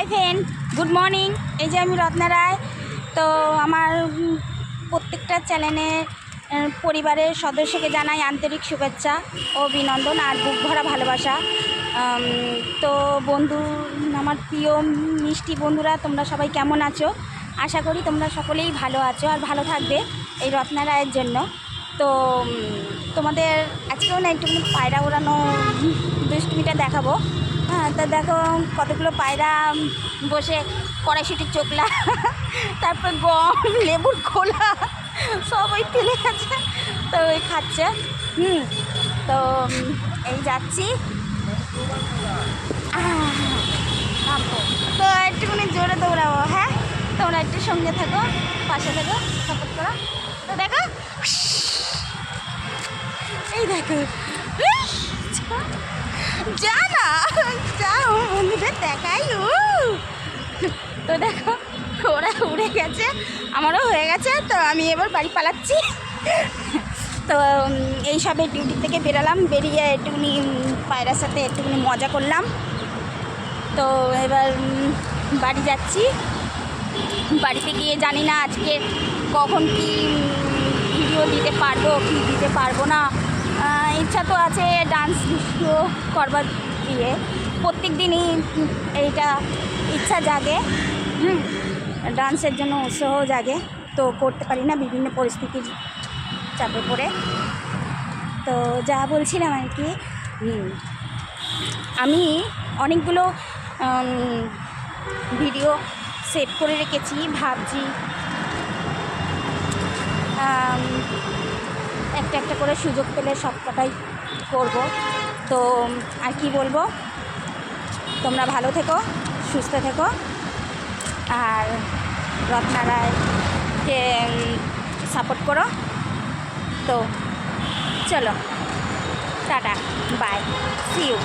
Hi friend, good morning. এই যে আমি রত্না রায়। তো আমার প্রত্যেকটা চ্যানেলে পরিবারের সদস্যকে জানাই আন্তরিক শুভেচ্ছা ও অভিনন্দন আর বুক ভরা ভালোবাসা। তো বন্ধু, আমার প্রিয় মিষ্টি বন্ধুরা, তোমরা সবাই কেমন আছো? আশা করি তোমরা সকলেই ভালো আছো আর ভালো থাকবে এই রত্না রায়ের জন্য। তো তোমাদের আজকেও না একটু পায়রা ওড়ানো দুষ্টুমিটা দেখাবো। হ্যাঁ, তা দেখো কতগুলো পায়রা বসে কড়াইশুটির চোখলা, তারপর গম, লেবুর খোলা সব ওই ফেলে গেছে, তো ওই খাচ্ছে। তো এই যাচ্ছি। তো একটুখানি জোরে দৌড়াবো। হ্যাঁ, তোমরা একটু সঙ্গে থাকো, পাশে থাকো, সাপোর্ট করো। তো দেখো, এই দেখো, যা না যা, বন্ধুদের দেখাই। তো দেখো, ওরা উড়ে গেছে, আমারও হয়ে গেছে। তো আমি এবার বাড়ি পালাচ্ছি। তো এইসবে ডিউটি থেকে বেরালাম, বেরিয়ে একটুখানি পায়রার সাথে একটুখানি মজা করলাম। তো এবার বাড়ি যাচ্ছি। বাড়িতে গিয়ে জানি না আজকে কখন কি ভিডিও দিতে পারবো কি দিতে পারবো না। ইচ্ছা তো আছে ডান্স ভিডিও করবার দিয়ে, প্রত্যেক দিনই এইটা ইচ্ছা জাগে। ডান্সের জন্য উৎসাহ জাগে, তো করতে পারি না বিভিন্ন পরিস্থিতির চাপে পড়ে। তো যা বলছিলাম আর কি, আমি অনেকগুলো ভিডিও সেভ করে রেখেছি, ভাবছি একটা একটা করে সুযোগ পেলে সব কটাই করবো। তো আর কি বলবো, তোমরা ভালো থেকো, সুস্থ থেকো, আর রত্না রায়কে সাপোর্ট করো। তো চলো, টাটা, বাই, সি ইউ।